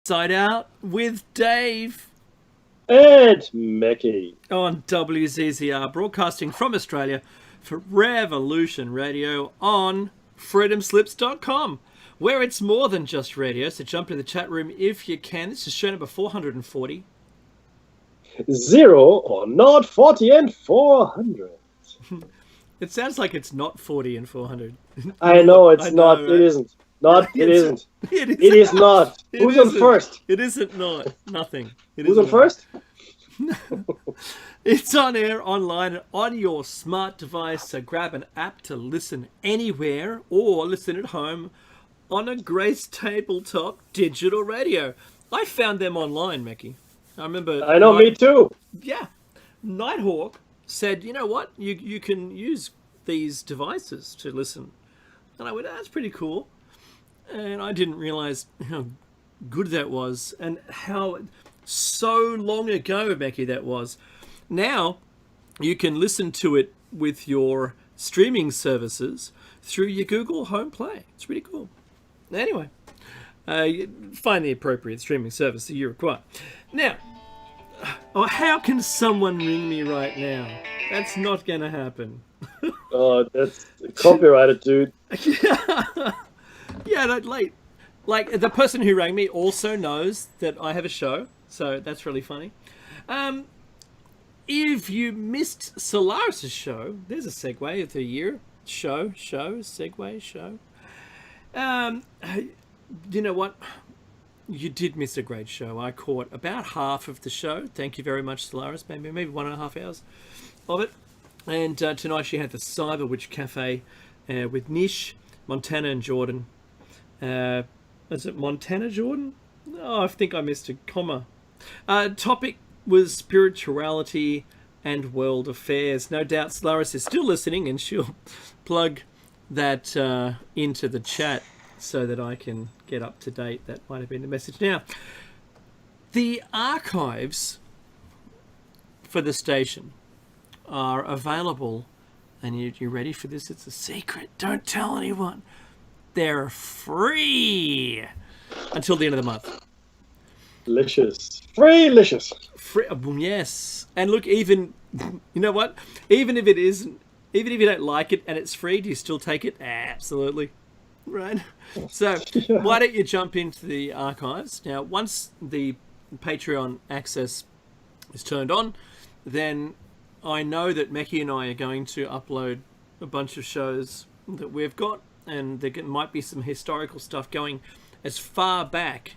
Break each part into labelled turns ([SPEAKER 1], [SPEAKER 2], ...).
[SPEAKER 1] Side Out with Dave
[SPEAKER 2] And Mickey.
[SPEAKER 1] on WZZR, broadcasting from Australia for Revolution Radio on freedomslips.com, where it's more than just radio. So jump into the chat room if you can. This is show number 440.
[SPEAKER 2] 0 or not 40 and 400.
[SPEAKER 1] It sounds like it's not 40 and 400.
[SPEAKER 2] I know it's
[SPEAKER 1] I
[SPEAKER 2] not.
[SPEAKER 1] know,
[SPEAKER 2] It
[SPEAKER 1] right?
[SPEAKER 2] isn't. Not. It isn't.
[SPEAKER 1] It
[SPEAKER 2] It is not.
[SPEAKER 1] It
[SPEAKER 2] Who's on
[SPEAKER 1] isn't.
[SPEAKER 2] first?
[SPEAKER 1] It isn't not. Nothing. It
[SPEAKER 2] Who's on
[SPEAKER 1] isn't
[SPEAKER 2] first?
[SPEAKER 1] It's on air, online, and on your smart device, so grab an app to listen anywhere or listen at home on a Grace Tabletop digital radio. I found them online, Mickey. I remember...
[SPEAKER 2] I know, me too.
[SPEAKER 1] Yeah. Nighthawk said, you know what? You can use these devices to listen. And I went, that's pretty cool. And I didn't realize how good that was and how so long ago, Becky, that was. Now you can listen to it with your streaming services through your Google Home Play. It's really cool. Anyway, find the appropriate streaming service that you require. Now, how can someone ring me right now? That's not going to happen.
[SPEAKER 2] Oh, that's copyrighted, dude.
[SPEAKER 1] Yeah, like the person who rang me also knows that I have a show, so that's really funny. If you missed Solaris' show, there's a segue of the year. Segue, show. You know what? You did miss a great show. I caught about half of the show. Thank you very much, Solaris. Maybe 1.5 hours of it. And tonight she had the Cyber Witch Cafe with Nish, Montana, and Jordan. Is it Montana, Jordan? Oh, I think I missed a comma. Topic was spirituality and world affairs. No doubt Solaris is still listening, and she'll plug that into the chat so that I can get up to date. That might have been the message. Now, the archives for the station are available, and you ready for this? It's a secret. Don't tell anyone. They're free until the end of the month.
[SPEAKER 2] Delicious. Free-licious.
[SPEAKER 1] Free, yes. And look, even, you know what? Even if you don't like it and it's free, do you still take it? Absolutely. Right? So, why don't you jump into the archives? Now, once the Patreon access is turned on, then I know that Meki and I are going to upload a bunch of shows that we've got, and there might be some historical stuff going as far back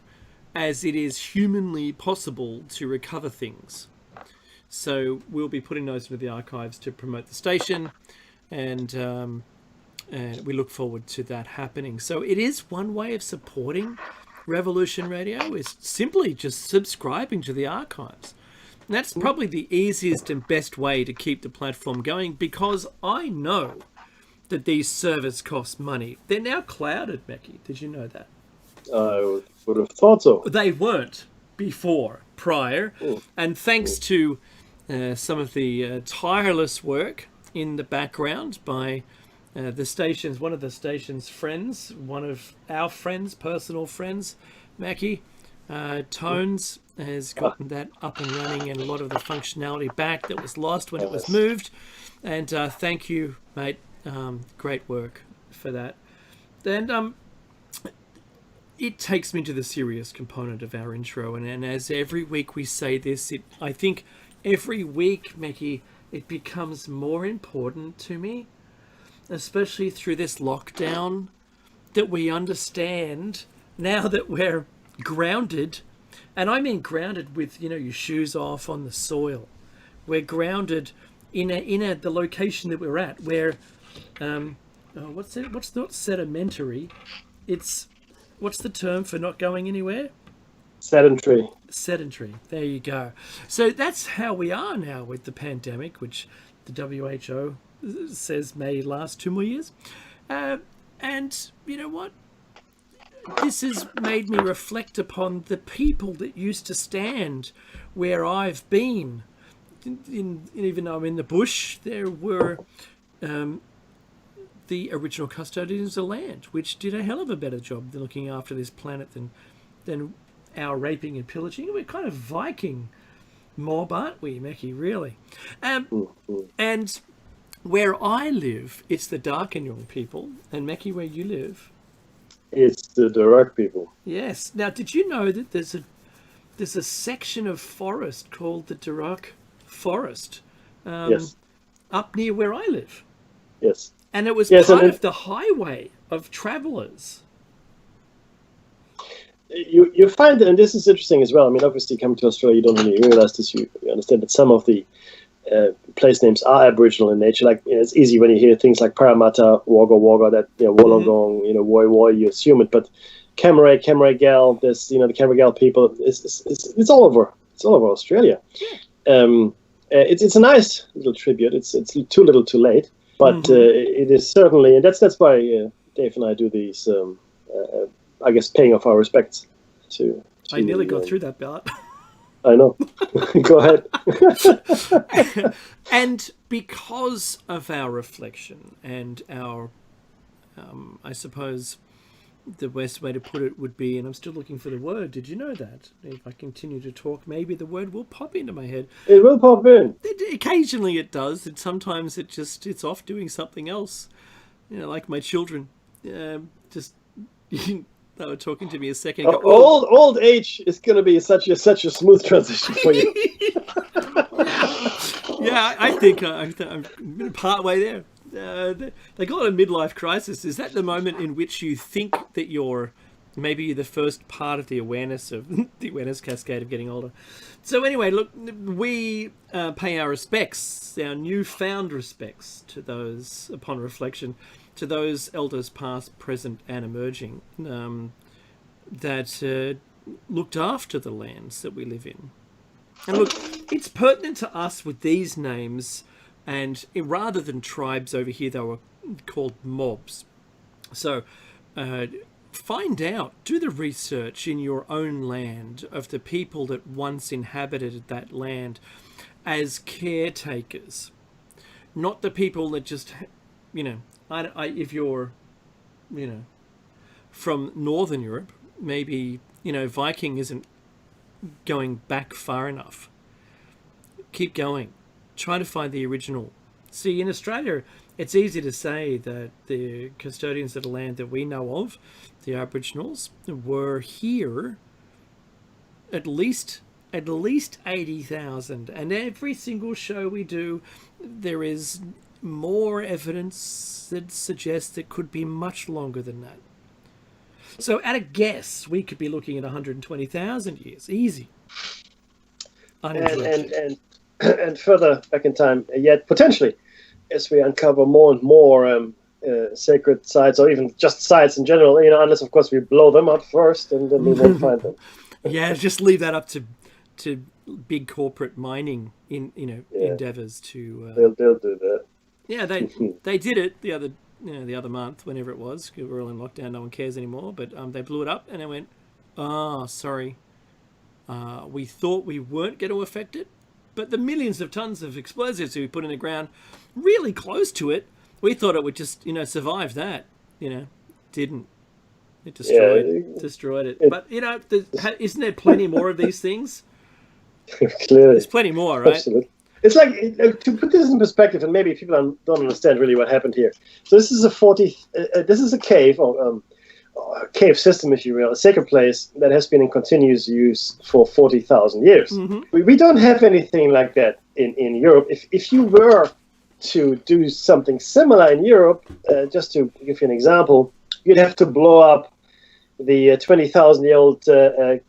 [SPEAKER 1] as it is humanly possible to recover things. So we'll be putting those into the archives to promote the station, and we look forward to that happening. So it is one way of supporting Revolution Radio, is simply just subscribing to the archives. And that's probably the easiest and best way to keep the platform going, because I know that these servers cost money. They're now clouded, Becky. Did you know that?
[SPEAKER 2] I would have thought so.
[SPEAKER 1] They weren't prior. And thanks to some of the tireless work in the background by the station's, one of the station's friends, one of our friends, personal friends, Mackie, Tones, has gotten that up and running and a lot of the functionality back that was lost when it was moved. And thank you, mate. Great work for that. And it takes me to the serious component of our intro. And as every week we say this, I think every week, Mickey, it becomes more important to me, especially through this lockdown, that we understand now that we're grounded. And I mean grounded with, your shoes off on the soil. We're grounded in the location that we're at, where what's not sedimentary? What's the term for not going anywhere?
[SPEAKER 2] Sedentary.
[SPEAKER 1] Sedentary. There you go. So that's how we are now with the pandemic, which the WHO says may last 2 more years. And you know what? This has made me reflect upon the people that used to stand where I've been. Even though I'm in the bush, there were the original custodians of the land, which did a hell of a better job than looking after this planet than our raping and pillaging. We're kind of Viking mob, aren't we, Meki, really? And where I live, it's the Darkinjung people. And Meki, where you live?
[SPEAKER 2] It's the Durack people.
[SPEAKER 1] Yes. Now, did you know that there's a section of forest called the Durack Forest
[SPEAKER 2] Yes.
[SPEAKER 1] up near where I live?
[SPEAKER 2] Yes.
[SPEAKER 1] And it was
[SPEAKER 2] Yes,
[SPEAKER 1] part
[SPEAKER 2] and
[SPEAKER 1] of the highway of travellers.
[SPEAKER 2] You find, and this is interesting as well. I mean, obviously, coming to Australia, you don't really realize this. You understand that some of the place names are Aboriginal in nature. Like, it's easy when you hear things like Parramatta, Wagga Wagga, that Wollongong, Woi Woi, you assume it. But Camray Gal, there's the Camray Gal people. It's all over. It's all over Australia. It's a nice little tribute. It's too little, too late. But it is certainly, and that's why Dave and I do these. I guess paying off our respects to
[SPEAKER 1] I nearly got through that part.
[SPEAKER 2] I know. Go ahead.
[SPEAKER 1] And because of our reflection and our, I suppose the best way to put it would be, and I'm still looking for the word, did you know that? If I continue to talk, maybe the word will pop into my head.
[SPEAKER 2] It will pop in.
[SPEAKER 1] Occasionally it does, and sometimes it's off doing something else. Like my children. They were talking to me a second ago.
[SPEAKER 2] Old age is going to be such a smooth transition for you.
[SPEAKER 1] Yeah, I think I'm part way there. They call it a midlife crisis. Is that the moment in which you think that you're the first part of the awareness cascade of getting older? So anyway, look, we pay our respects, our newfound respects to those, upon reflection, to those elders past, present and emerging that looked after the lands that we live in. And look, it's pertinent to us with these names, and rather than tribes over here, they were called mobs. So find out, do the research in your own land of the people that once inhabited that land as caretakers, not the people that just, if you're, from Northern Europe, maybe, Viking isn't going back far enough. Keep going. Try to find the original. See, in Australia, it's easy to say that the custodians of the land that we know of, the Aboriginals, were here at least 80,000. And every single show we do, there is more evidence that suggests it could be much longer than that. So at a guess, we could be looking at 120,000 years, easy.
[SPEAKER 2] And further back in time, yet potentially, as we uncover more and more sacred sites, or even just sites in general, unless of course we blow them up first, and then we won't find them.
[SPEAKER 1] Yeah, just leave that up to big corporate mining endeavors to.
[SPEAKER 2] They'll do that.
[SPEAKER 1] Yeah, they did it the other month, whenever it was. We were all in lockdown, no one cares anymore. But they blew it up, and they went, "Oh, sorry. We thought we weren't going to affect it, but the millions of tons of explosives we put in the ground, really close to it, we thought it would just, survive that. Didn't. It destroyed it. But isn't there plenty more of these things?
[SPEAKER 2] Clearly,
[SPEAKER 1] there's plenty more, right?
[SPEAKER 2] Absolutely. It's like, to put this in perspective, and maybe people don't understand really what happened here. So this is a cave, or cave system, if you will, a sacred place that has been in continuous use for 40,000 years. Mm-hmm. We don't have anything like that in Europe. If you were to do something similar in Europe, just to give you an example, you'd have to blow up the 20,000-year-old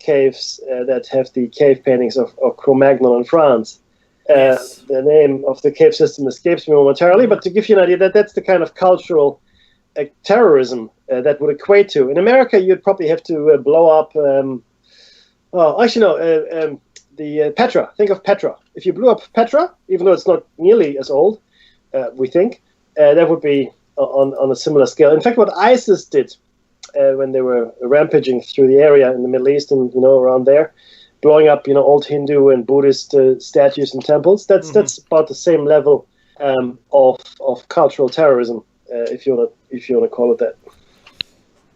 [SPEAKER 2] caves that have the cave paintings of Cro-Magnon in France. Yes. The name of the cave system escapes me momentarily, but to give you an idea, that's the kind of cultural terrorism that would equate to. In America, you'd probably have to blow up, the Petra. Think of Petra. If you blew up Petra, even though it's not nearly as old, we think, that would be on a similar scale. In fact, what ISIS did when they were rampaging through the area in the Middle East and, around there, blowing up, old Hindu and Buddhist statues and temples. That's about the same level of cultural terrorism, if you want to call it that.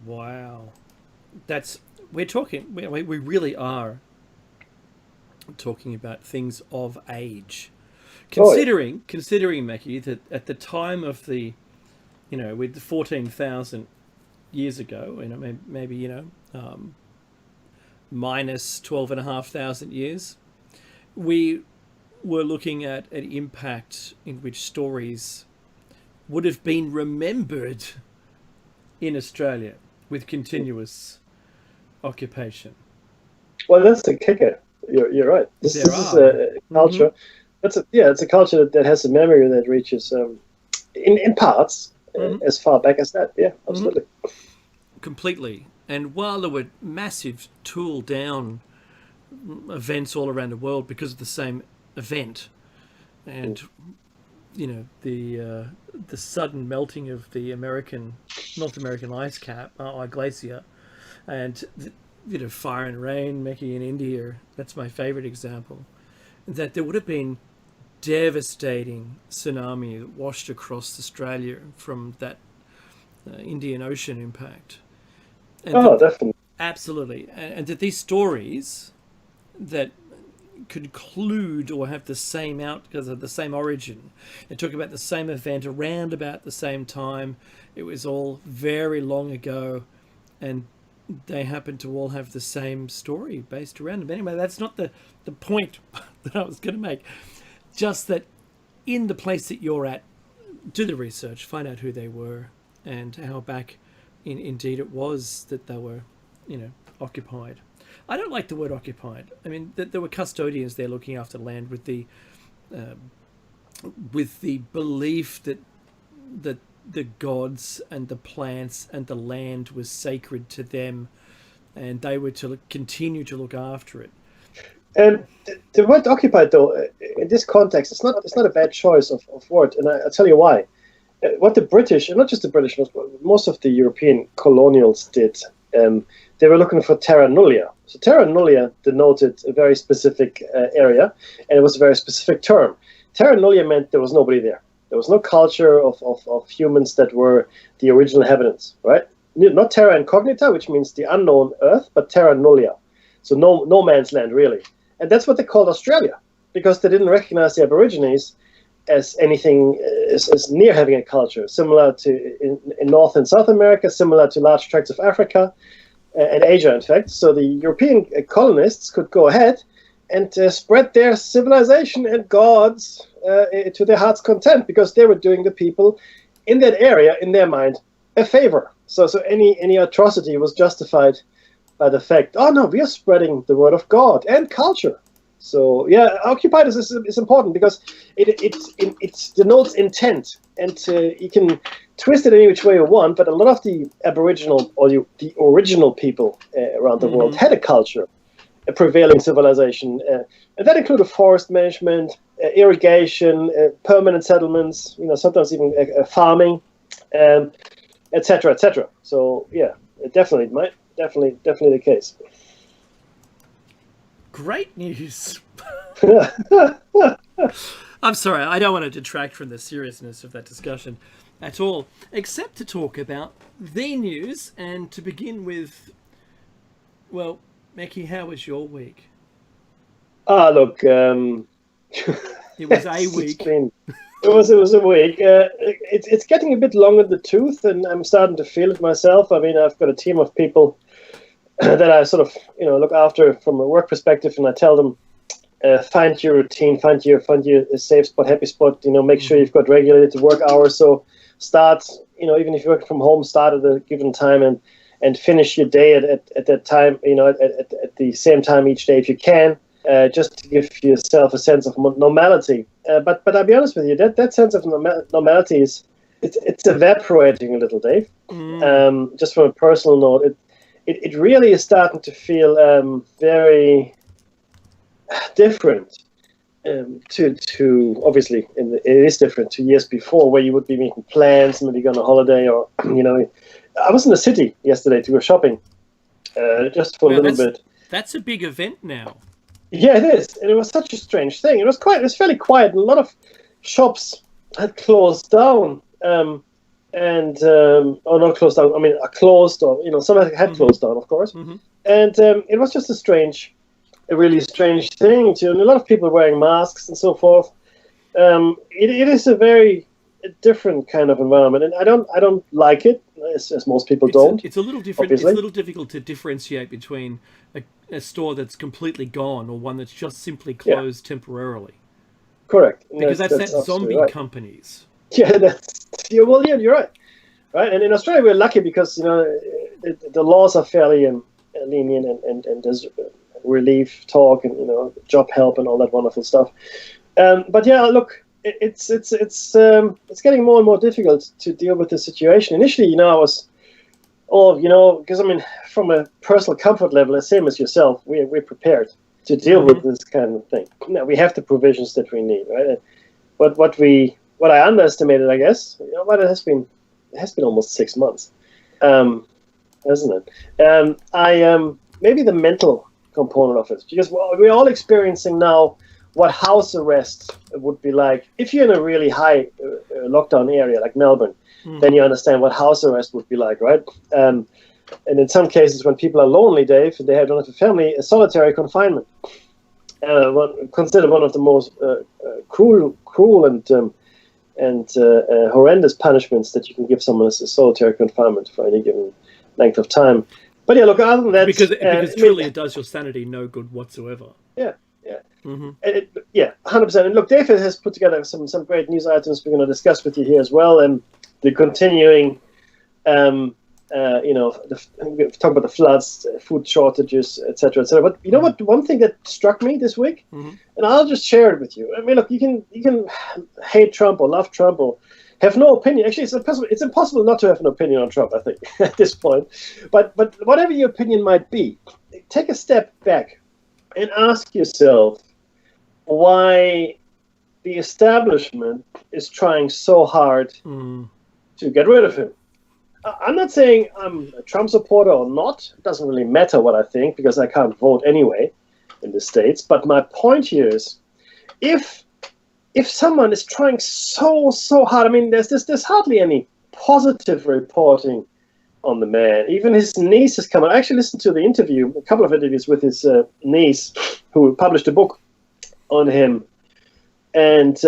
[SPEAKER 1] Wow, that's we're talking. We really are talking about things of age. Considering, Mackie, that at the time of the, with 14,000 years ago, maybe minus 12,500 years, we were looking at an impact in which stories would have been remembered in Australia with continuous occupation.
[SPEAKER 2] Well, that's the kicker. You're right. This is a culture. It's a culture that has a memory that reaches in parts as far back as that. Yeah, absolutely.
[SPEAKER 1] Completely. And while there were massive tool down events all around the world because of the same event, and the sudden melting of the North American ice cap, glacier, and fire and rain, Mackie, in India, that's my favorite example, that there would have been devastating tsunami that washed across Australia from that Indian Ocean impact. And
[SPEAKER 2] definitely.
[SPEAKER 1] Absolutely. And that these stories that conclude or have the same because of the same origin, they talk about the same event around about the same time, it was all very long ago, and they happen to all have the same story based around them. Anyway, that's not the point that I was going to make. Just that in the place that you're at, do the research, find out who they were and how back indeed it was that they were, occupied. I don't like the word occupied. I mean, there were custodians there looking after the land with the belief that the gods and the plants and the land was sacred to them, and they were to continue to look after it.
[SPEAKER 2] And the word occupied, though, in this context, it's not a bad choice of word, and I'll tell you why. What the British, and not just the British, but most of the European colonials did, they were looking for terra nullius. So terra nullius denoted a very specific area, and it was a very specific term. Terra nullius meant there was nobody there. There was no culture of humans that were the original inhabitants, right? Not terra incognita, which means the unknown earth, but terra nullius. So no man's land, really. And that's what they called Australia, because they didn't recognize the Aborigines as anything as near having a culture, similar to in North and South America, similar to large tracts of Africa and Asia, in fact. So the European colonists could go ahead and spread their civilization and gods to their heart's content, because they were doing the people in that area, in their mind, a favor. So any atrocity was justified by the fact, oh no, we are spreading the word of God and culture. So yeah, occupied is important because it denotes intent, and you can twist it any which way you want. But a lot of the Aboriginal or the original people around the world had a culture, a prevailing civilization, and that included forest management, irrigation, permanent settlements. Sometimes even farming, etc., etc. So yeah, definitely the case.
[SPEAKER 1] Great news. I'm sorry, I don't want to detract from the seriousness of that discussion at all, except to talk about the news, and to begin with, well, Mackie, how was your week?
[SPEAKER 2] Look,
[SPEAKER 1] it was a week.
[SPEAKER 2] It was a week. It's getting a bit long in the tooth, and I'm starting to feel it myself. I mean, I've got a team of people that I sort of, look after from a work perspective, and I tell them, find your routine, find your safe spot, happy spot. Make sure you've got regulated work hours. So start, even if you're working from home, start at a given time and finish your day at that time. At the same time each day if you can, just to give yourself a sense of normality. But I'll be honest with you, that sense of normality it's evaporating a little, Dave. Just from a personal note, it really is starting to feel very different to obviously, it is different to years before, where you would be making plans, maybe go on a holiday, or I was in the city yesterday to go shopping, just for a little bit.
[SPEAKER 1] That's a big event now. Yeah,
[SPEAKER 2] it is, and it was such a strange thing. It was fairly quiet, and a lot of shops had closed down. Or not closed down. I mean, are closed, or some had closed down, of course. And it was just a really strange thing. And a lot of people wearing masks and so forth. It is a very different kind of environment, and I don't like it, as most people don't.
[SPEAKER 1] It's a little different.
[SPEAKER 2] Obviously.
[SPEAKER 1] It's a little difficult to differentiate between a store that's completely gone or one that's just simply closed temporarily.
[SPEAKER 2] Correct.
[SPEAKER 1] Because that's that zombie
[SPEAKER 2] right.
[SPEAKER 1] companies.
[SPEAKER 2] Yeah, well, yeah, you're right. Right, and in Australia we're lucky because the laws are fairly lenient, and there's relief talk and job help and all that wonderful stuff. But yeah, look, it's getting more and more difficult to deal with the situation. Initially, I was, because I mean, from a personal comfort level, the same as yourself, we're prepared to deal with this kind of thing. We have the provisions that we need, right? But what I underestimated, I guess, but it has been almost 6 months, hasn't it? Maybe the mental component of it, because we're all experiencing now what house arrest would be like. If you're in a really high lockdown area like Melbourne, then you understand what house arrest would be like, right? And in some cases, when people are lonely, Dave, and they don't have a family, a solitary confinement, considered one of the most cruel and horrendous punishments that you can give someone is a solitary confinement for any given length of time. But yeah, look, other than that,
[SPEAKER 1] because truly it does your sanity no good whatsoever.
[SPEAKER 2] Yeah. 100%. And look, David has put together some great news items we're going to discuss with you here as well, and the continuing, we talk about the floods, food shortages, etc., etc. But you know what? One thing that struck me this week, and I'll just share it with you. I mean, look, you can hate Trump or love Trump or have no opinion. Actually, it's impossible not to have an opinion on Trump, I think, at this point. But whatever your opinion might be, take a step back and ask yourself why the establishment is trying so hard to get rid of him. I'm not saying I'm a Trump supporter or not. It doesn't really matter what I think because I can't vote anyway in the States. But my point here is, if someone is trying so hard, I mean, there's hardly any positive reporting on the man. Even his niece has come out. I actually listened to a couple of interviews with his niece, who published a book on him, and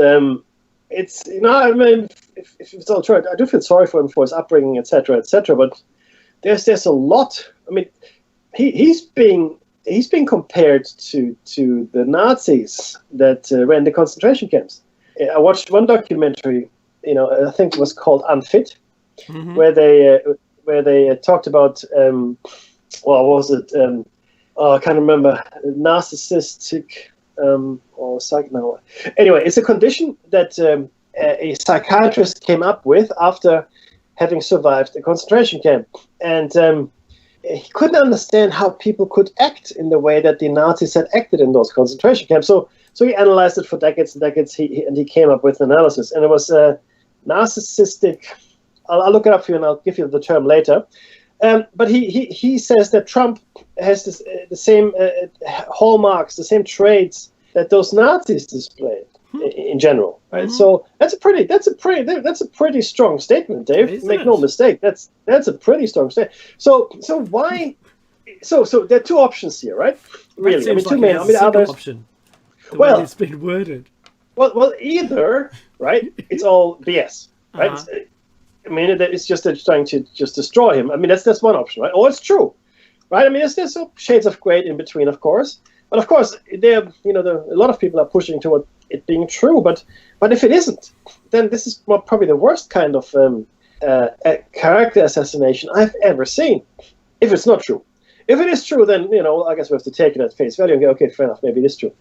[SPEAKER 2] it's I mean, if it's all true, I do feel sorry for him for his upbringing, etc., etc. But there's a lot. I mean, he's being compared to the Nazis that ran the concentration camps. I watched one documentary, I think it was called Unfit, where they talked about what was it? I can't remember. Narcissistic or psych. No. Anyway, it's a condition that a psychiatrist came up with after having survived a concentration camp, and he couldn't understand how people could act in the way that the Nazis had acted in those concentration camps. So he analyzed it for decades and decades. He came up with an analysis, and it was narcissistic. I'll look it up for you and I'll give you the term later. But he says that Trump has the same hallmarks, the same traits that those Nazis displayed in general, right? So that's a pretty strong statement, Dave. Make no mistake. That's a pretty strong statement. So why? So there are two options here, right? Really, I mean, two main. I mean, others.
[SPEAKER 1] Option. Well, it's been worded.
[SPEAKER 2] Well, either right, it's all BS, right? I mean, it's just they're trying to just destroy him. I mean, that's one option, right? Or it's true, right? I mean, there's some shades of grey in between, of course. But of course, a lot of people are pushing toward it being true. But if it isn't, then this is probably the worst kind of character assassination I've ever seen. If it's not true, if it is true, then I guess we have to take it at face value and go, okay, fair enough, maybe it is true.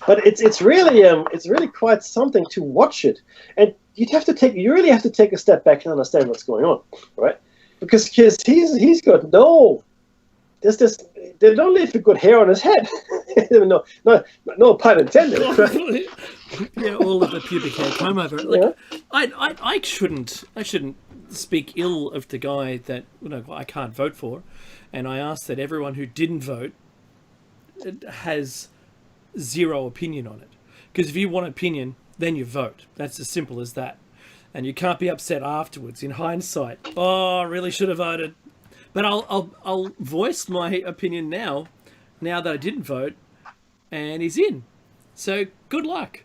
[SPEAKER 2] But it's really quite something to watch it, and you really have to take a step back and understand what's going on, right? Because he's got they don't leave a good hair on his head. no pun intended. Right?
[SPEAKER 1] Yeah, all of the pubic hair comb over. Like, I shouldn't speak ill of the guy that I can't vote for, and I ask that everyone who didn't vote has zero opinion on it. Because if you want opinion, then you vote. That's as simple as that. And you can't be upset afterwards in hindsight. Oh, I really should have voted. But I'll voice my opinion now that I didn't vote, and he's in. So good luck.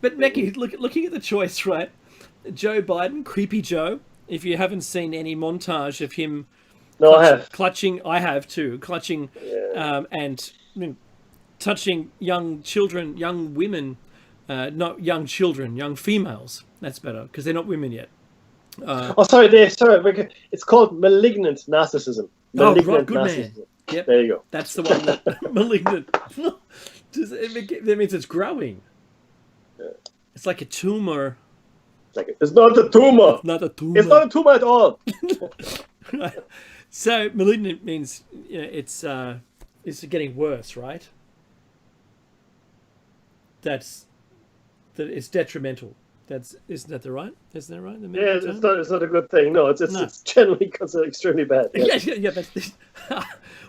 [SPEAKER 1] But Mecky, looking at the choice, right? Joe Biden, Creepy Joe. If you haven't seen any montage of him clutching, I have too, clutching and touching young children, young women, not young children, young females. That's better because they're not women yet.
[SPEAKER 2] Sorry, Dave. Sorry, it's called malignant narcissism. Malignant
[SPEAKER 1] good
[SPEAKER 2] narcissism.
[SPEAKER 1] Man. Yep,
[SPEAKER 2] there you go.
[SPEAKER 1] That's the one that malignant. That means it's growing. Yeah. It's like a tumor.
[SPEAKER 2] It's not a tumor.
[SPEAKER 1] It's not a tumor.
[SPEAKER 2] It's not a tumor at all.
[SPEAKER 1] Right. So malignant means it's getting worse, right? That it's detrimental. Isn't that right? Isn't that right?
[SPEAKER 2] It's not a good thing. No, it's generally considered extremely bad. Yes.
[SPEAKER 1] Yeah.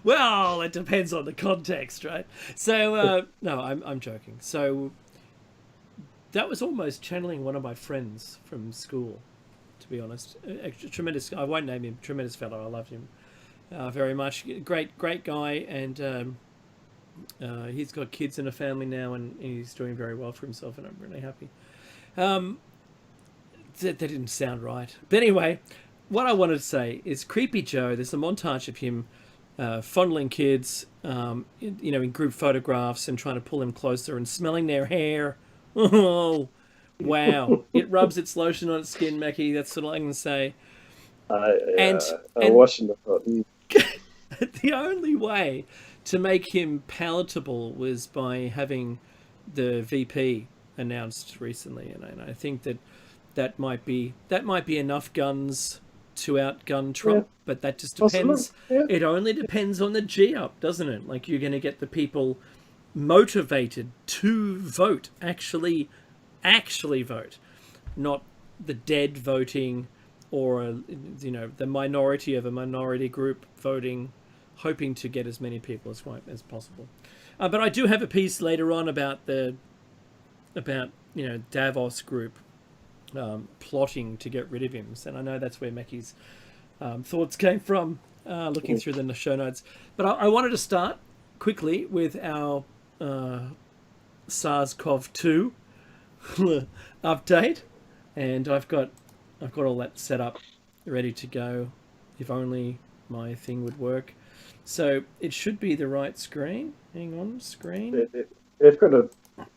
[SPEAKER 1] Well, it depends on the context, right? So no, I'm joking. So that was almost channeling one of my friends from school, to be honest. A tremendous. I won't name him. Tremendous fellow. I loved him very much. Great guy, and he's got kids and a family now, and he's doing very well for himself, and I'm really happy. That didn't sound right. But anyway, what I wanted to say is Creepy Joe, there's a montage of him fondling kids, in group photographs and trying to pull them closer and smelling their hair. Oh, wow. It rubs its lotion on its skin, Mackie. That's what I can say.
[SPEAKER 2] I'm watching the
[SPEAKER 1] The only way to make him palatable was by having the VP announced recently, and I think that might be enough guns to outgun Trump, but that just depends. Yeah. It only depends on the G-up, doesn't it? Like, you're going to get the people motivated to vote, actually vote, not the dead voting or the minority of a minority group voting, hoping to get as many people as possible. But I do have a piece later on about Davos group plotting to get rid of him, and I know that's where Mackie's thoughts came from, looking through the show notes. But I wanted to start quickly with our SARS-CoV-2 update, and I've got all that set up, ready to go. If only my thing would work. So it should be the right screen. Hang on, screen.
[SPEAKER 2] They've got a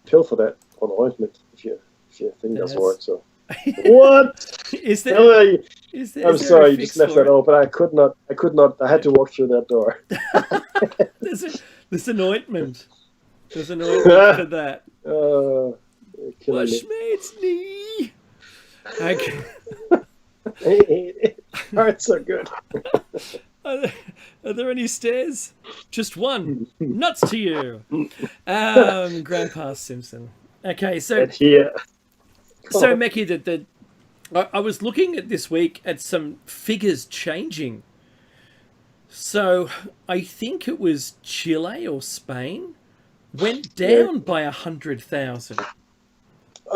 [SPEAKER 2] pill for that on ointment if your thing doesn't work. So what?
[SPEAKER 1] Is there?
[SPEAKER 2] No, I'm sorry, you just left that open. I could not. I had to walk through that door.
[SPEAKER 1] There's an ointment. There's an ointment for that. Bushmate's knee. Okay.
[SPEAKER 2] It hurts so good.
[SPEAKER 1] Are there any stairs? Just one. Nuts to you. Grandpa Simpson. Okay, so Mecky, I was looking at this week at some figures changing. So I think it was Chile or Spain went down by 100,000.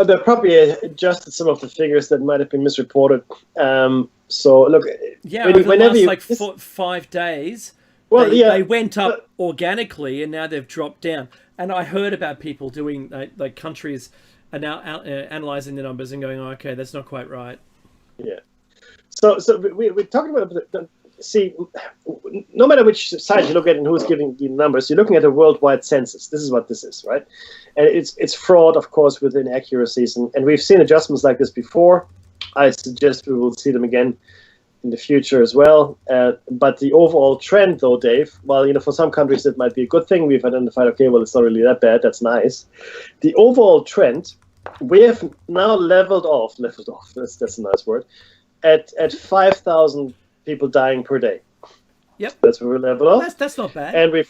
[SPEAKER 2] They probably adjusted some of the figures that might have been misreported. So look,
[SPEAKER 1] over the last 5 days, they went up organically, and now they've dropped down. And I heard about people doing like countries are now analyzing the numbers and going, oh, okay, that's not quite right.
[SPEAKER 2] Yeah. So we're talking about see, no matter which side you look at and who's giving the numbers, you're looking at a worldwide census. This is what this is, right? And it's fraud, of course, with inaccuracies, and we've seen adjustments like this before. I suggest we will see them again in the future as well. But the overall trend, though, Dave, while for some countries it might be a good thing, we've identified, okay, well, it's not really that bad. That's nice. The overall trend, we have now leveled off. That's a nice word. At 5,000 people dying per day.
[SPEAKER 1] Yep,
[SPEAKER 2] that's where we're leveled off.
[SPEAKER 1] That's not bad.
[SPEAKER 2] And it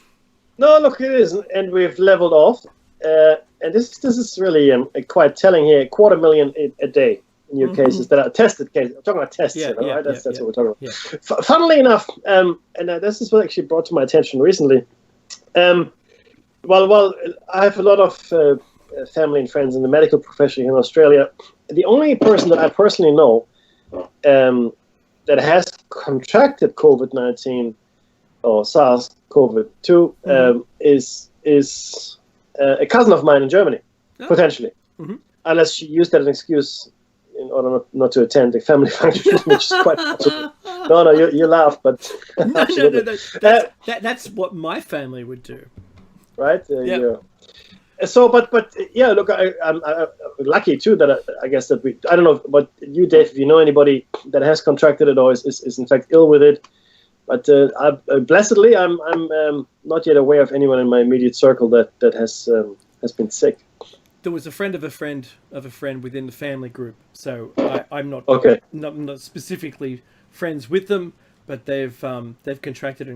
[SPEAKER 2] isn't. And we've leveled off. And this is really quite telling here. 250,000 a day. New cases that are tested cases. I'm talking about tests, right? That's what we're talking about. Yeah. Funnily enough, and this is what actually brought to my attention recently. Well, I have a lot of family and friends in the medical profession here in Australia. The only person that I personally know that that has contracted COVID-19 or SARS-CoV-2 is a cousin of mine in Germany, potentially, unless she used that as an excuse in order not to attend the family function, which is quite possible. No, you laugh, but
[SPEAKER 1] no. That's what my family would do.
[SPEAKER 2] Right? Yeah. So, but yeah, look, I'm lucky too that I guess that I don't know, but you, Dave, if you know anybody that has contracted it or is in fact ill with it, but blessedly, I'm not yet aware of anyone in my immediate circle that has been sick.
[SPEAKER 1] There was a friend of a friend of a friend within the family group, so I'm not not specifically friends with them, but they've contracted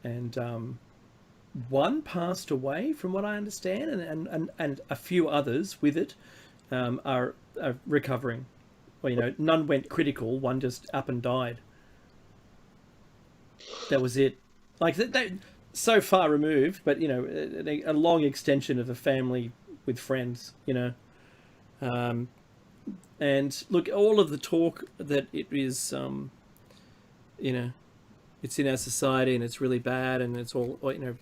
[SPEAKER 1] and one passed away, from what I understand, and a few others with it are recovering. Well, none went critical. One just up and died. That was it. Like they so far removed, but a long extension of a family with friends. And look, all of the talk that it is, it's in our society and it's really bad and it's all, and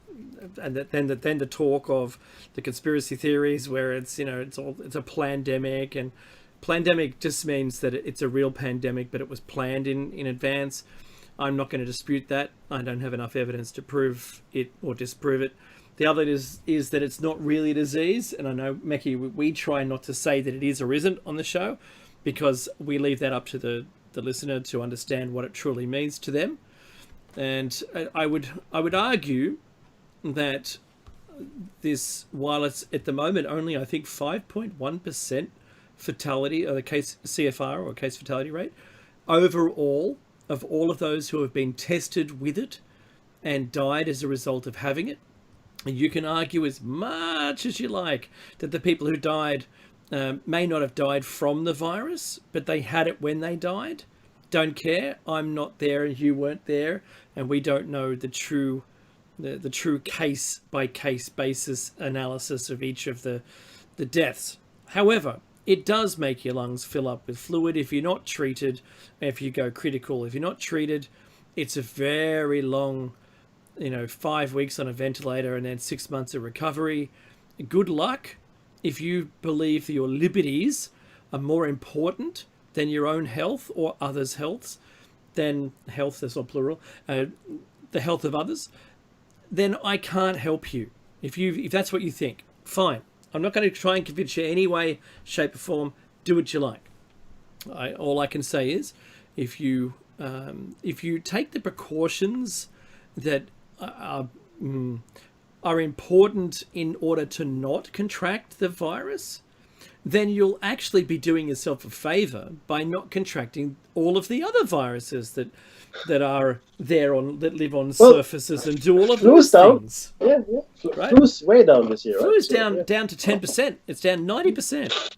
[SPEAKER 1] then the talk of the conspiracy theories where it's it's a pandemic, and pandemic just means that it's a real pandemic, but it was planned in advance. I'm not going to dispute that. I don't have enough evidence to prove it or disprove it. The other is that it's not really a disease, and I know, Meki, we try not to say that it is or isn't on the show, because we leave that up to the listener to understand what it truly means to them. And I would argue that this, while it's at the moment only, I think 5.1% fatality, or the case CFR or case fatality rate overall of all of those who have been tested with it and died as a result of having it. You can argue as much as you like that the people who died may not have died from the virus, but they had it when they died. Don't care. I'm not there and you weren't there, and we don't know the true case by case basis analysis of each of the deaths. However, it does make your lungs fill up with fluid if you're not treated, if you go critical. If you're not treated, it's a very long, 5 weeks on a ventilator and then 6 months of recovery. Good luck if you believe that your liberties are more important than your own health or others' healths, then health, that's not plural, the health of others, then I can't help you. If that's what you think, fine. I'm not going to try and convince you any way, shape or form. Do what you like. All I can say is, if you take the precautions that are important in order to not contract the virus, then you'll actually be doing yourself a favor by not contracting all of the other viruses that are there that live on surfaces and do all of those things.
[SPEAKER 2] Yeah.
[SPEAKER 1] Right?
[SPEAKER 2] Flu's way down this year.
[SPEAKER 1] Flu's down to 10%. It's down 90%.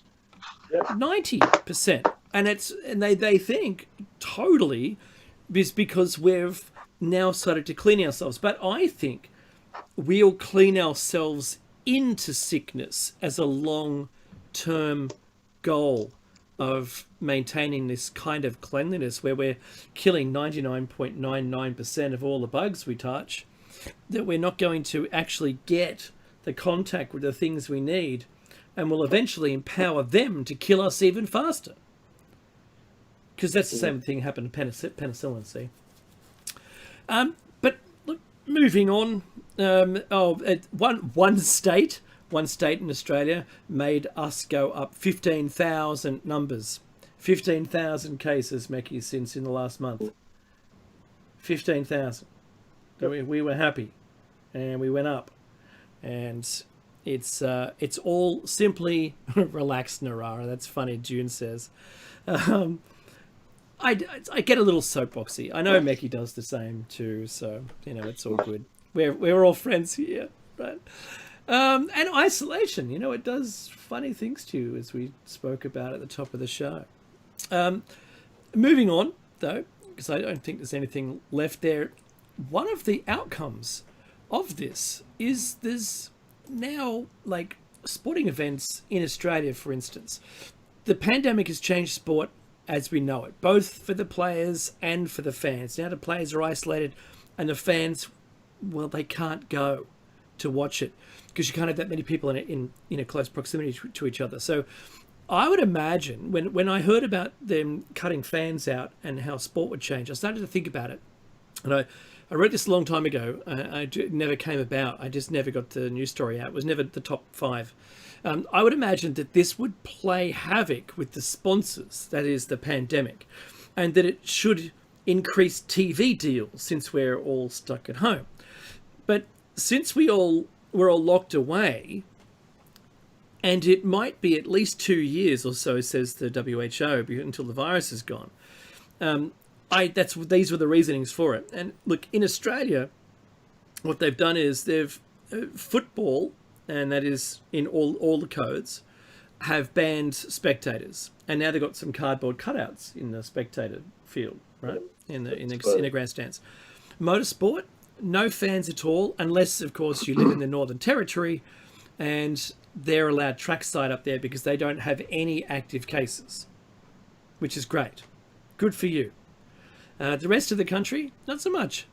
[SPEAKER 2] Yeah.
[SPEAKER 1] 90%. And they think totally is because we've now started to clean ourselves. But I think we'll clean ourselves into sickness as a long-term goal of maintaining this kind of cleanliness where we're killing 99.99% of all the bugs we touch, that we're not going to actually get the contact with the things we need, and will eventually empower them to kill us even faster. Because that's the same thing happened to penicillin, see? But look, moving on, one state in Australia made us go up 15,000 numbers. 15,000 cases, Meki, since in the last month. 15,000. We were happy, and we went up. And it's all simply relax, Narara. That's funny, June says. I get a little soapboxy. I know Meki does the same too, so it's all good. We're all friends here, right? And isolation, it does funny things to you, as we spoke about at the top of the show. Moving on, though, because I don't think there's anything left there. One of the outcomes of this is there's now, sporting events in Australia, for instance. The pandemic has changed sport as we know it, both for the players and for the fans. Now the players are isolated, and the fans, well, they can't go to watch it because you can't have that many people in a close proximity to each other. So I would imagine when I heard about them cutting fans out and how sport would change, I started to think about it. And I wrote this a long time ago. It never came about. I just never got the news story out. It was never the top 5. I would imagine that this would play havoc with the sponsors, that is the pandemic, and that it should increase TV deals since we're all stuck at home. But since we're all locked away, and it might be at least 2 years or so, says the WHO, until the virus is gone. These were the reasonings for it. And look, in Australia, what they've done is they've football, and that is in all the codes, have banned spectators, and now they've got some cardboard cutouts in the spectator field, right? In the grandstands. Motorsport, no fans at all, unless of course you live in the Northern Territory, and they're allowed trackside up there because they don't have any active cases, which is great. Good for you. The rest of the country, not so much.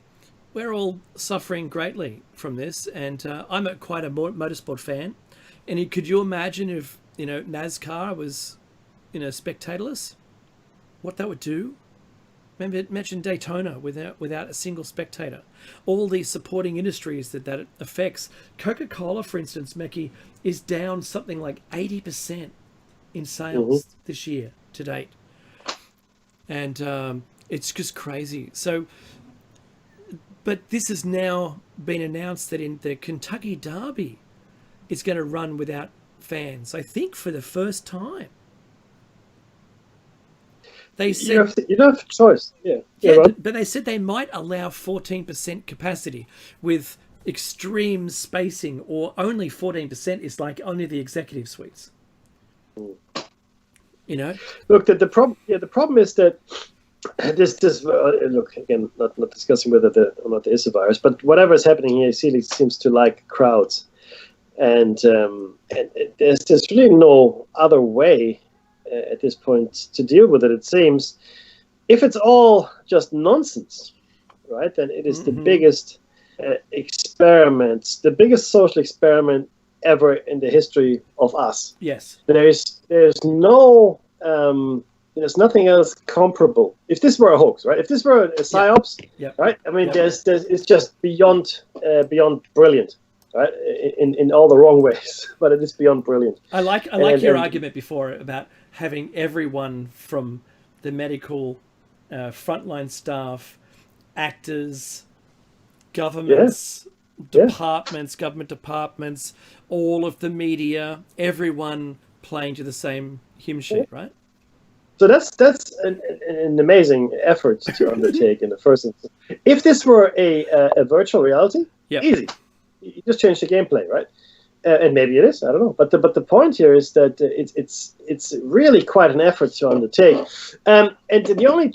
[SPEAKER 1] We're all suffering greatly from this, and I'm quite a motorsport fan. And could you imagine if NASCAR was spectatorless? What that would do? Imagine Daytona without a single spectator. All these supporting industries that affects. Coca-Cola, for instance, Mekki, is down something like 80% in sales this year to date. And it's just crazy. So, but this has now been announced that in the Kentucky Derby, it's going to run without fans, I think for the first time. They said
[SPEAKER 2] you don't have a choice. Yeah,
[SPEAKER 1] but they said they might allow 14% capacity with extreme spacing, or only 14% is like only the executive suites.
[SPEAKER 2] Look, the problem is that this look again, not discussing whether or not there is a virus, but whatever is happening here, seems to like crowds, and there's really no other way at this point to deal with it. It seems, if it's all just nonsense, right, then it is the biggest experiment, the biggest social experiment ever in the history of us.
[SPEAKER 1] Yes,
[SPEAKER 2] there's no there's nothing else comparable. If this were a hoax, right? If this were a psyops, right? I mean, it's just beyond brilliant, right? In all the wrong ways, but it is beyond brilliant.
[SPEAKER 1] I like your argument before about having everyone from the medical, frontline staff, actors, governments, government departments, all of the media, everyone playing to the same hymn sheet, right?
[SPEAKER 2] So that's an amazing effort to undertake in the first instance. If this were a virtual reality, easy. You just change the gameplay, right? And maybe it is, I don't know. But the point here is that it's really quite an effort to undertake. And the only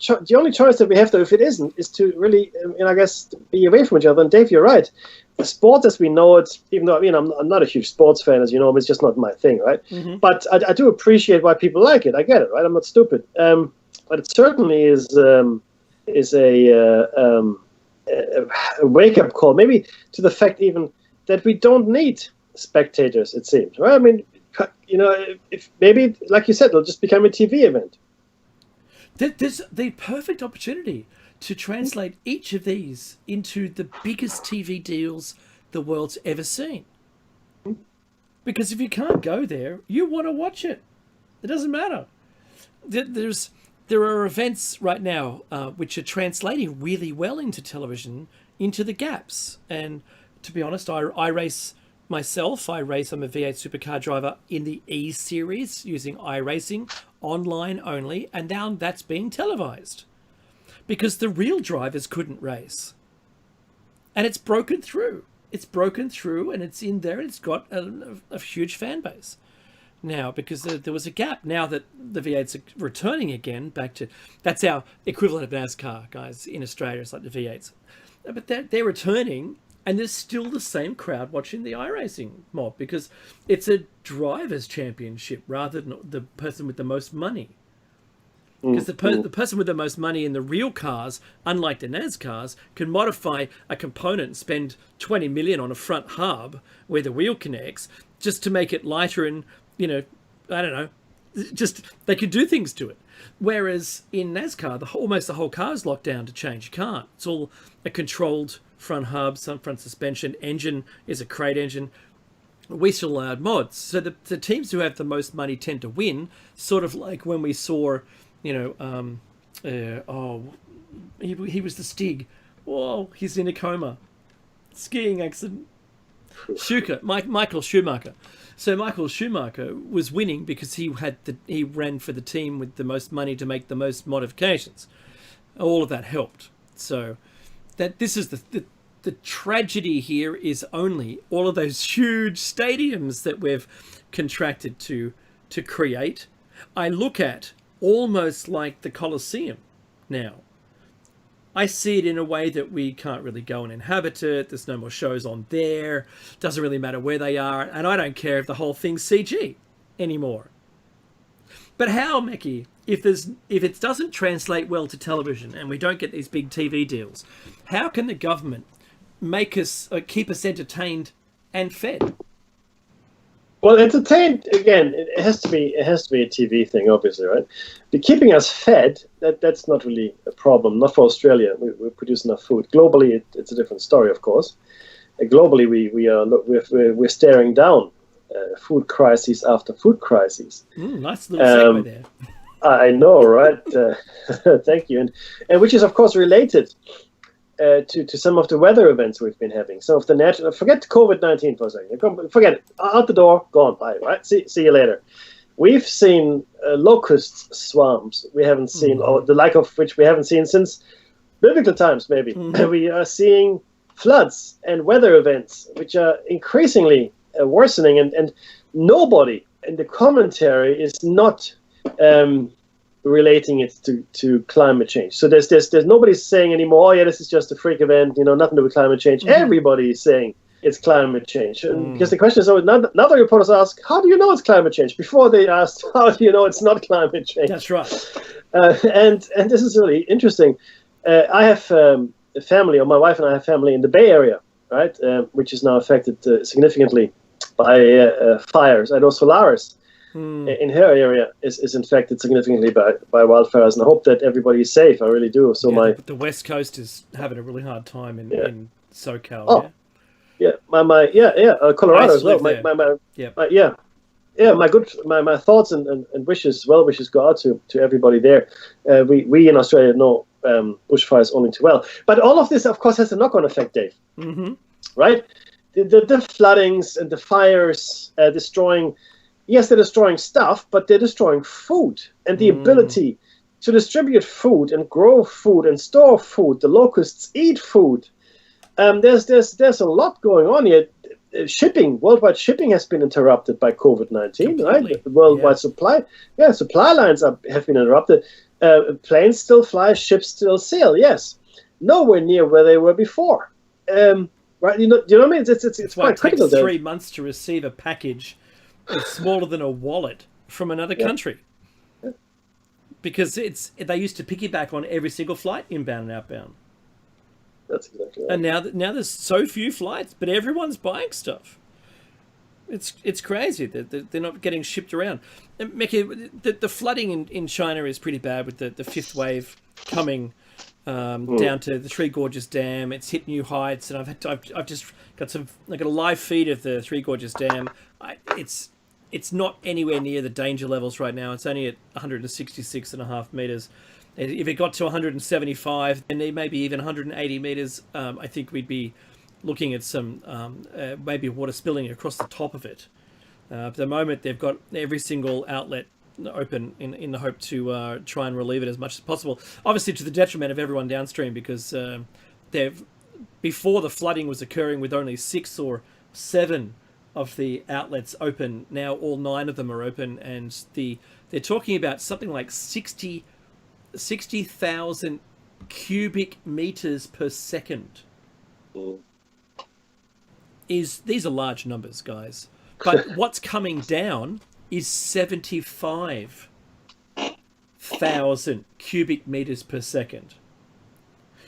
[SPEAKER 2] choice that we have, though, if it isn't, is to really, I guess, be away from each other. And Dave, you're right. The sport as we know it, even though I'm not a huge sports fan, as you know, it's just not my thing, right? But I do appreciate why people like it. I get it, right? I'm not stupid. But it certainly is a wake-up call, maybe to the fact even that we don't need spectators, it seems, right? I mean, if maybe, like you said, it'll just become a TV event.
[SPEAKER 1] There's the perfect opportunity to translate each of these into the biggest TV deals the world's ever seen. Because if you can't go there, you want to watch it. It doesn't matter. There are events right now which are translating really well into television, into the gaps. And to be honest, I race myself. I'm a V8 supercar driver in the E series using iRacing, online only, and now that's being televised because the real drivers couldn't race. And it's broken through. And it's in there, and it's got a huge fan base now because there was a gap. Now that the V8s are returning again back to, that's our equivalent of NASCAR, guys, in Australia. It's like the V8s. But they're returning, and there's still the same crowd watching the iRacing mob because it's a driver's championship rather than the person with the most money. Because the person with the most money in the real cars, unlike the NAS cars, can modify a component and spend 20 million on a front hub where the wheel connects just to make it lighter and, I don't know, just they could do things to it. Whereas in NASCAR, almost the whole car is locked down to change. You can't. It's all a controlled front hub, some front suspension. Engine is a crate engine. We still allowed mods. So the teams who have the most money tend to win, sort of like when we saw, he was the Stig. Oh, he's in a coma. Skiing accident. Michael Schumacher. So Michael Schumacher was winning because he ran for the team with the most money to make the most modifications. All of that helped. So this is the tragedy here is only all of those huge stadiums that we've contracted to create. I look at almost like the Colosseum now. I see it in a way that we can't really go and inhabit it. There's no more shows on there. Doesn't really matter where they are. And I don't care if the whole thing's CG anymore. But how, Mickey, if it doesn't translate well to television and we don't get these big TV deals, how can the government make us keep us entertained and fed?
[SPEAKER 2] Well, entertained again. It has to be a TV thing, obviously, right? The keeping us fed, that's not really a problem. Not for Australia. We produce enough food. Globally, it's a different story, of course. Globally, we're staring down food crises after food crises.
[SPEAKER 1] Nice little segue there.
[SPEAKER 2] I know, right? Thank you, and which is of course related to some of the weather events we've been having. Some of the natural. Forget COVID-19 for a second. Forget it. Out the door. Gone. Bye. Right. See you later. We've seen locust swarms. We haven't seen, or the like of which we haven't seen since biblical times. Maybe we are seeing floods and weather events, which are increasingly worsening, and nobody in the commentary is not relating it to climate change. So there's nobody saying anymore, oh yeah, this is just a freak event, nothing to do with climate change. Everybody is saying it's climate change. Because the question is, now the reporters ask, how do you know it's climate change? Before they asked, how do you know it's not climate change?
[SPEAKER 1] That's right.
[SPEAKER 2] And this is really interesting. I have a family, or my wife and I have family in the Bay Area, right, which is now affected significantly by fires. I know Solaris in her area is infected significantly by wildfires, and I hope that everybody is safe. I really do. So
[SPEAKER 1] the West Coast is having a really hard time in SoCal.
[SPEAKER 2] Oh, Colorado as well. My thoughts and wishes, well wishes go out to everybody there. We in Australia know bushfires only too well, but all of this, of course, has a knock-on effect, Dave. Right? The floodings and the fires destroying. Yes, they're destroying stuff, but they're destroying food and the ability to distribute food and grow food and store food. The locusts eat food. There's a lot going on here. Worldwide shipping has been interrupted by COVID-19, right? The worldwide supply lines have been interrupted. Planes still fly, ships still sail. Yes, nowhere near where they were before. Right? You know what I mean? It's quite critical.
[SPEAKER 1] It takes 3 months to receive a package. It's smaller than a wallet from another country, because they used to piggyback on every single flight, inbound and outbound.
[SPEAKER 2] That's exactly right.
[SPEAKER 1] And now there's so few flights, but everyone's buying stuff. It's crazy that they're not getting shipped around. And Mickey, the flooding in China is pretty bad, with the fifth wave coming down to the Three Gorges Dam. It's hit new heights, and I've just got a live feed of the Three Gorges Dam. It's not anywhere near the danger levels right now. It's only at 166.5 meters. If it got to 175, and maybe even 180 meters, I think we'd be looking at some maybe water spilling across the top of it. At the moment, they've got every single outlet open in the hope to try and relieve it as much as possible. Obviously, to the detriment of everyone downstream, because before the flooding was occurring with only 6 or 7 of the outlets open. Now all 9 of them are open, and they're talking about something like 60,000 cubic meters per second. These are large numbers, guys. But what's coming down is 75,000 100,000 cubic meters per second.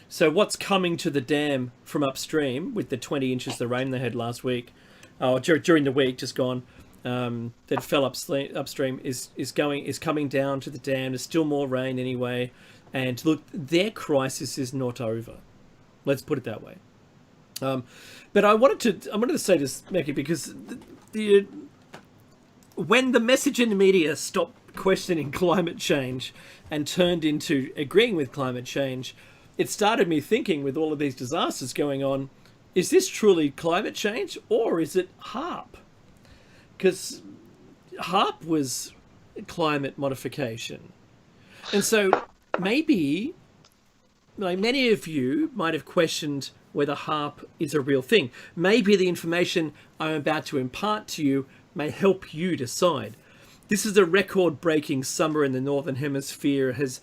[SPEAKER 1] So what's coming to the dam from upstream with the 20 inches of rain they had last week, during the week just gone, that fell upstream is coming down to the dam. There's still more rain anyway, and look, their crisis is not over. Let's put it that way. But I wanted to say this, Mackie, because when the message in the media stopped questioning climate change and turned into agreeing with climate change, it started me thinking, with all of these disasters going on, is this truly climate change or is it HARP? Because HARP was climate modification. And so maybe, like, many of you might have questioned whether HARP is a real thing. Maybe the information I'm about to impart to you may help you decide. This is a record-breaking summer in the Northern Hemisphere, has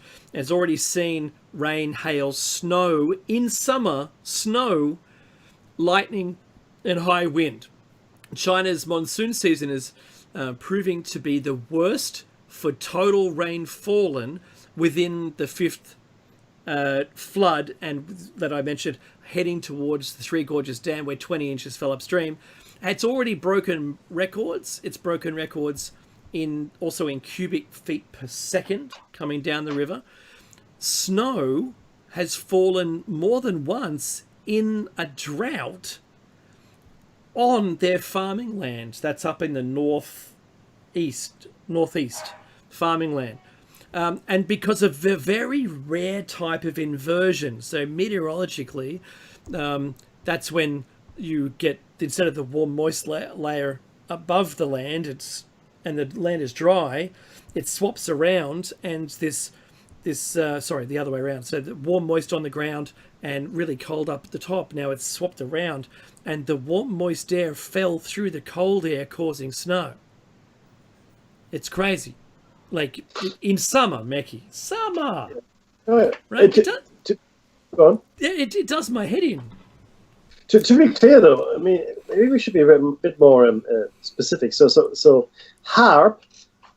[SPEAKER 1] already seen rain, hail, snow, in summer, snow, lightning and high wind. China's monsoon season is proving to be the worst for total rain fallen within the fifth flood, and that I mentioned, heading towards the Three Gorges Dam, where 20 inches fell upstream. It's already broken records. It's broken records also in cubic feet per second coming down the river. Snow has fallen more than once in a drought on their farming land. That's up in the northeast farming land. And because of the very rare type of inversion, so meteorologically, that's when you get, instead of the warm moist layer above the land, and the land is dry, it swaps around, and the other way around. So the warm moist on the ground and really cold up at the top. Now it's swapped around, and the warm moist air fell through the cold air, causing snow. It's crazy. Like in summer, Mackie. Summer!
[SPEAKER 2] Oh, yeah.
[SPEAKER 1] Right?
[SPEAKER 2] Go on.
[SPEAKER 1] Yeah, it does my head in.
[SPEAKER 2] To be clear, though, I mean, maybe we should be a bit more specific. So HARP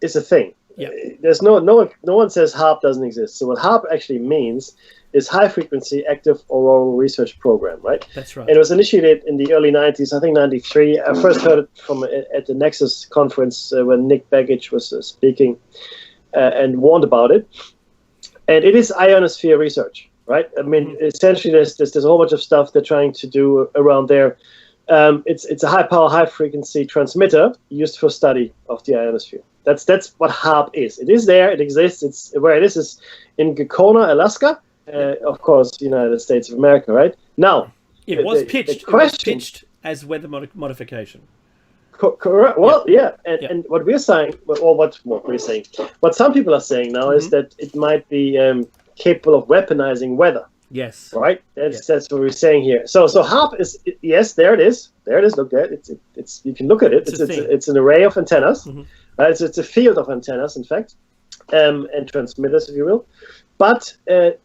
[SPEAKER 2] is a thing.
[SPEAKER 1] Yeah.
[SPEAKER 2] There's no one says HARP doesn't exist. So what HARP actually means is High Frequency Active Auroral Research Program, right?
[SPEAKER 1] That's right.
[SPEAKER 2] And it was initiated in the early 90s, I think 93. I first heard it at the Nexus conference when Nick Begich was speaking and warned about it. And it is ionosphere research, right? I mean, essentially, there's a whole bunch of stuff they're trying to do around there. It's a high-power, high-frequency transmitter used for study of the ionosphere. That's what HARP is. It is there. It exists. It's where it is in Gacona, Alaska. Of course, United States of America, right? Now,
[SPEAKER 1] it was pitched as weather modification.
[SPEAKER 2] Correct. Well, yeah. And what we're saying, or what we're saying, what some people are saying now is that it might be capable of weaponizing weather.
[SPEAKER 1] Yes.
[SPEAKER 2] Right. That's what we're saying here. So HARP is, yes, there it is. There it is. Look there. It's you can look at it. It's an array of antennas. It's a field of antennas, in fact, and transmitters, if you will. But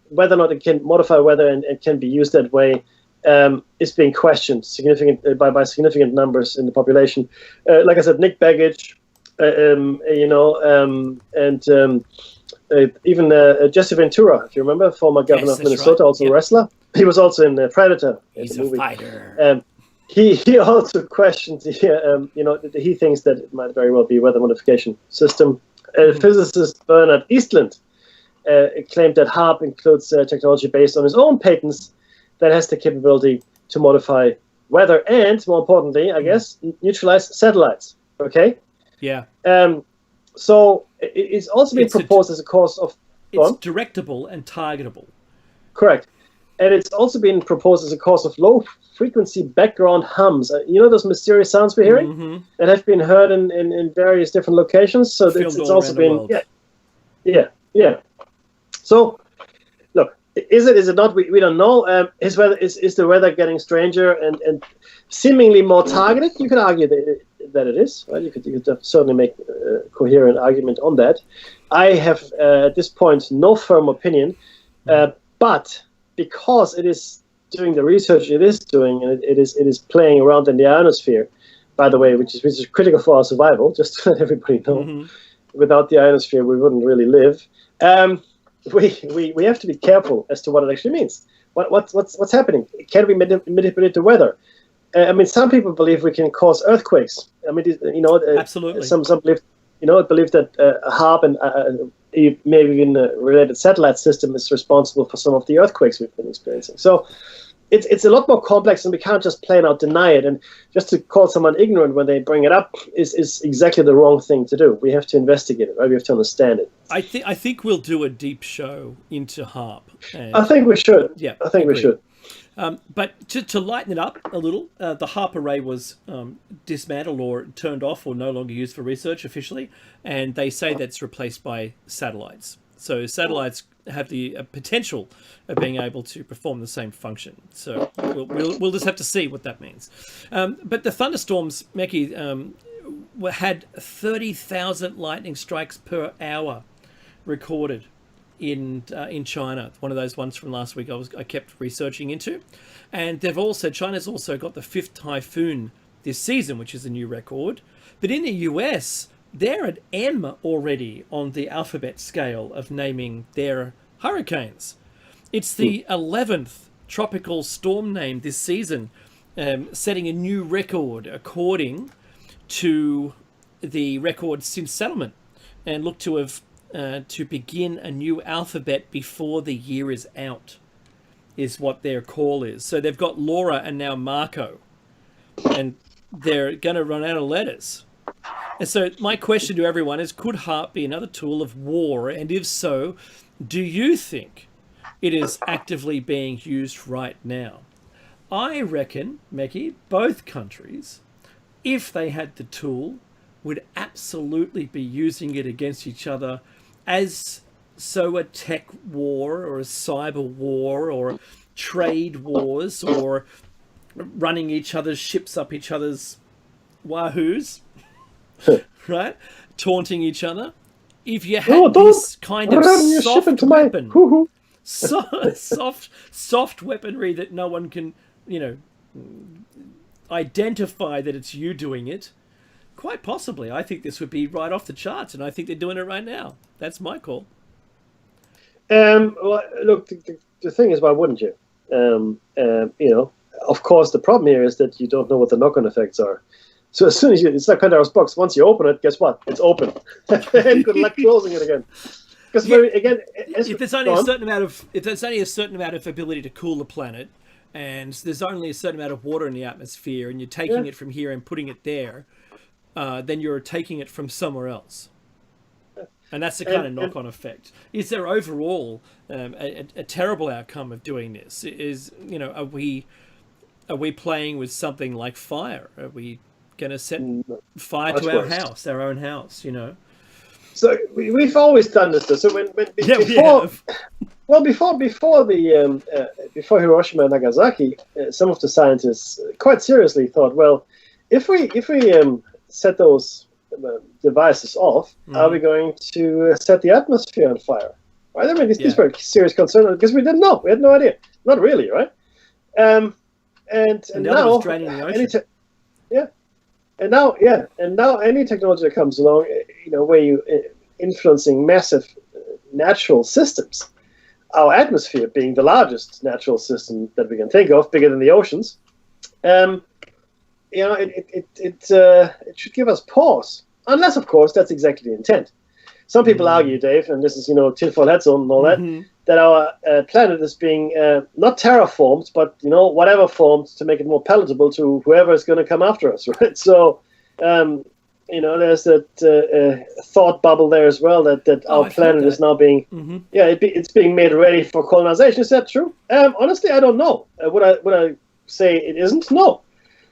[SPEAKER 2] whether or not it can modify weather and can be used that way is being questioned by significant numbers in the population. Like I said, Nick Begich, even Jesse Ventura, if you remember, former governor of Minnesota, also a wrestler. He was also in Predator.
[SPEAKER 1] He's a fighter.
[SPEAKER 2] He also questions, he thinks that it might very well be a weather modification system. Physicist Bernard Eastland claimed that HARP includes technology based on his own patents that has the capability to modify weather and, more importantly, I guess, neutralize satellites. Okay?
[SPEAKER 1] Yeah.
[SPEAKER 2] So it's also being proposed as a course of...
[SPEAKER 1] It's directable and targetable.
[SPEAKER 2] Correct. And it's also been proposed as a cause of low-frequency background hums. Those mysterious sounds we're hearing that have been heard in various different locations. So it's also been... Yeah. So, look, is it not? We don't know. Is the weather getting stranger and seemingly more targeted? You could argue that it is. Right? You could certainly make a coherent argument on that. I have, at this point, no firm opinion. But because it is doing the research it is doing, and it is playing around in the ionosphere, by the way, which is critical for our survival, just to let everybody know. without the ionosphere, we wouldn't really live. We have to be careful as to what it actually means. What's happening? Can we manipulate the weather? I mean, some people believe we can cause earthquakes. I mean,
[SPEAKER 1] Absolutely.
[SPEAKER 2] Some believe, believe that a HARP and maybe even a related satellite system is responsible for some of the earthquakes we've been experiencing. So it's a lot more complex, and we can't just plain out deny it. And just to call someone ignorant when they bring it up is exactly the wrong thing to do. We have to investigate it, right? We have to understand it.
[SPEAKER 1] I think we'll do a deep show into HARP.
[SPEAKER 2] I think we should.
[SPEAKER 1] Yeah,
[SPEAKER 2] I think we should.
[SPEAKER 1] But to lighten it up a little, the HARP array was dismantled or turned off or no longer used for research officially, and they say that's replaced by satellites. So satellites have the potential of being able to perform the same function. So we'll just have to see what that means. But the thunderstorms, Meki, had 30,000 lightning strikes per hour recorded in China. One of those ones from last week I kept researching into. And China's also got the 5th typhoon this season, which is a new record. But in the US, they're at M already on the alphabet scale of naming their hurricanes. It's the 11th tropical storm name this season, setting a new record according to the record since settlement, and look to have to begin a new alphabet before the year is out, is what their call is. So they've got Laura and now Marco, and they're going to run out of letters. And so my question to everyone is, could HARP be another tool of war? And if so, do you think it is actively being used right now? I reckon, Meki, both countries, if they had the tool, would absolutely be using it against each other as so a tech war or a cyber war or trade wars or running each other's ships up each other's wahoos, right? Taunting each other. If you had this kind of soft weapon, soft weaponry that no one can, identify that it's you doing it, quite possibly, I think this would be right off the charts, and I think they're doing it right now. That's my call.
[SPEAKER 2] Well, look, the thing is, why wouldn't you? Of course, the problem here is that you don't know what the knock-on effects are. So as soon as it's like Pandora's box, once you open it, guess what? It's open. And good luck closing it again. Because
[SPEAKER 1] if there's only a certain amount of ability to cool the planet, and there's only a certain amount of water in the atmosphere, and you're taking it from here and putting it there, then you're taking it from somewhere else. And that's the kind of knock-on effect. Is there overall a terrible outcome of doing this? Are we playing with something like fire? Are we going to set fire to our house, our own house?
[SPEAKER 2] So we've always done this. So before Hiroshima and Nagasaki, some of the scientists quite seriously thought, well, if we set those devices off, are we going to set the atmosphere on fire? Right? I mean, these were serious concerns because we didn't know. We had no idea. Not really, right? And now,
[SPEAKER 1] was draining the ocean.
[SPEAKER 2] And now any technology that comes along, where you influencing massive natural systems, our atmosphere being the largest natural system that we can think of, bigger than the oceans, it should give us pause. Unless, of course, that's exactly the intent. Some people argue, Dave, and this is tinfoil hat zone and all that our planet is being not terraformed, but whatever formed to make it more palatable to whoever is going to come after us, right? So, there's that thought bubble there as well that our planet is now being, it's being made ready for colonization. Is that true? Honestly, I don't know. Would I say it isn't? No.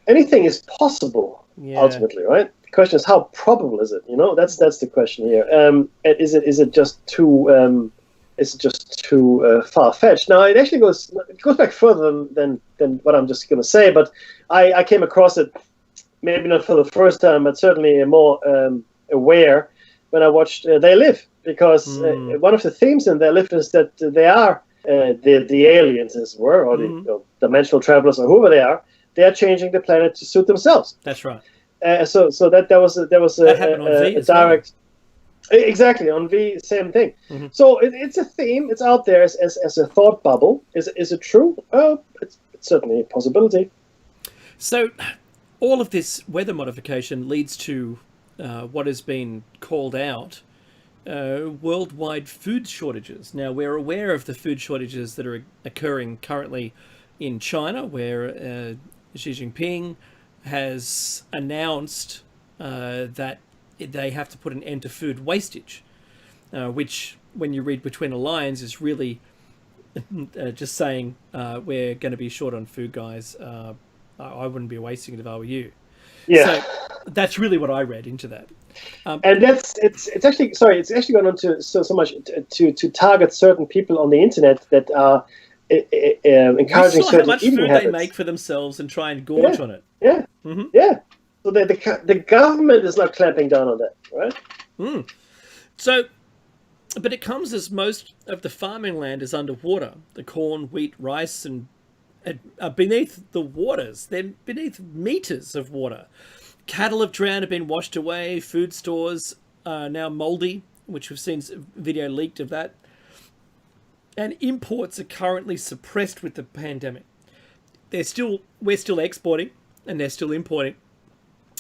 [SPEAKER 2] Anything is possible ultimately, right? The question is, how probable is it? That's the question here. Is it just too far fetched? Now it actually goes back further than what I'm just going to say. But I came across it, maybe not for the first time, but certainly more aware when I watched They Live, because one of the themes in They Live is that they are the aliens, as it were, or the dimensional travelers, or whoever they are. They are changing the planet to suit themselves.
[SPEAKER 1] That's right.
[SPEAKER 2] So there was a direct. Exactly, on V, same thing. So it's a theme. It's out there as a thought bubble. Is it true? It's certainly a possibility.
[SPEAKER 1] So, all of this weather modification leads to what has been called out worldwide food shortages. Now, we're aware of the food shortages that are occurring currently in China, where Xi Jinping has announced that they have to put an end to food wastage, which, when you read between the lines, is really just saying we're going to be short on food, guys. I wouldn't be wasting it if I were you.
[SPEAKER 2] Yeah.
[SPEAKER 1] So that's really what I read into that.
[SPEAKER 2] And it's actually gone on to so much to target certain people on the internet that are encouraging
[SPEAKER 1] how
[SPEAKER 2] certain
[SPEAKER 1] much
[SPEAKER 2] eating
[SPEAKER 1] food
[SPEAKER 2] habits.
[SPEAKER 1] they make for themselves and try and gorge on it.
[SPEAKER 2] Yeah, yeah. So the government is not clamping down on that, right?
[SPEAKER 1] So, but it comes as most of the farming land is underwater. The corn, wheat, rice, and are beneath the waters. They're beneath meters of water. Cattle have drowned, have been washed away. Food stores are now mouldy, which we've seen video leaked of that. And imports are currently suppressed with the pandemic. We're still exporting, and they're still importing,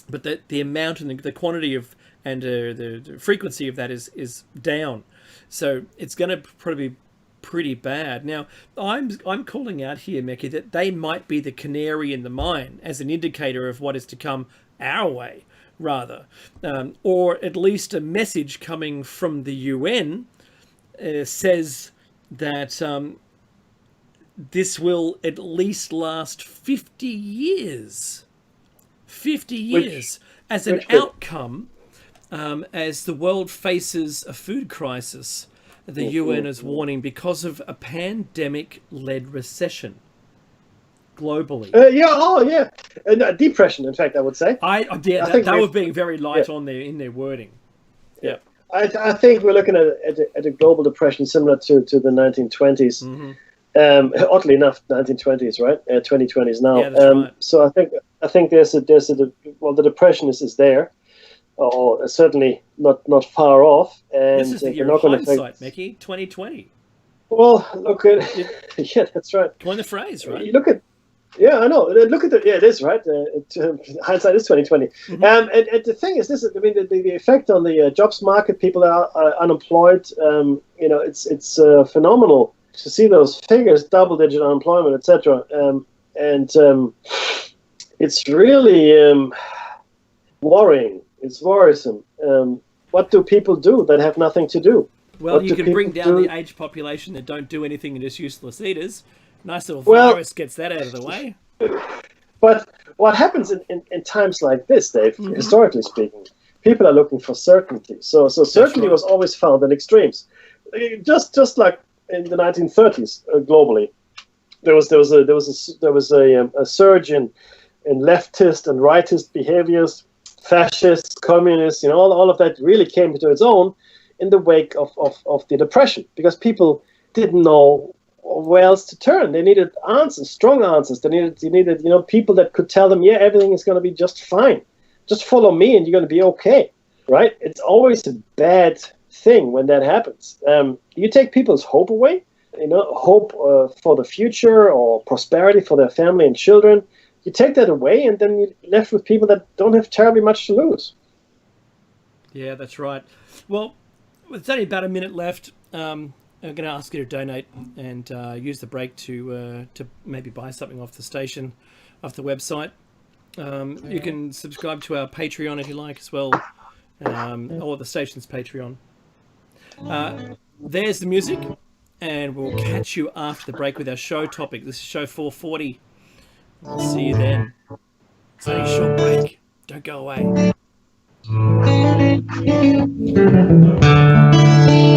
[SPEAKER 1] but the amount and the quantity of and the frequency of that is down. So it's going to probably be pretty bad. Now, I'm calling out here, Meki, that they might be the canary in the mine as an indicator of what is to come our way, rather, or at least a message coming from the UN says that this will at least last 50 years. 50 years as an outcome, as the world faces a food crisis. The UN is warning because of a pandemic-led recession globally.
[SPEAKER 2] Depression, in fact, I would say.
[SPEAKER 1] They were being very light in their wording. Yeah.
[SPEAKER 2] I think we're looking at a global depression similar to the 1920s. Oddly enough, 1920s, right? 2020s now.
[SPEAKER 1] Yeah, that's right.
[SPEAKER 2] So I think the depression is there, or certainly not far off. And
[SPEAKER 1] this is the year of hindsight, Mickey. 2020.
[SPEAKER 2] Well, look at yeah, that's right.
[SPEAKER 1] Coin the phrase, right?
[SPEAKER 2] You look at. Yeah, I know. Look at it is right. Hindsight is 2020. And the thing is, this is, I mean, the effect on the jobs market. People are unemployed. It's phenomenal to see those figures, double-digit unemployment, etc. It's really worrying. It's worrisome. What do people do that have nothing to do?
[SPEAKER 1] Well, you can bring down the age population that don't do anything and just useless eaters. Nice little virus gets that out of the way.
[SPEAKER 2] But what happens in times like this, Dave, historically speaking, people are looking for certainty. So certainty was always found in extremes. Just like in the 1930s, globally, there was a surge in leftist and rightist behaviors, fascists, communists. All of that really came to its own in the wake of the Depression, because people didn't know where else to turn. They needed answers, strong answers. They needed people that could tell them, yeah, everything is going to be just fine. Just follow me and you're going to be okay, right? It's always a bad thing when that happens. You take people's hope away, hope for the future or prosperity for their family and children. You take that away, and then you're left with people that don't have terribly much to lose.
[SPEAKER 1] Yeah, that's right. Well, it's only about a minute left. I'm going to ask you to donate and use the break to maybe buy something off the station, off the website. You can subscribe to our Patreon if you like as well, or the station's Patreon. There's the music, and we'll catch you after the break with our show topic. This is show 440. We'll see you then. It's only a short break. Don't go away.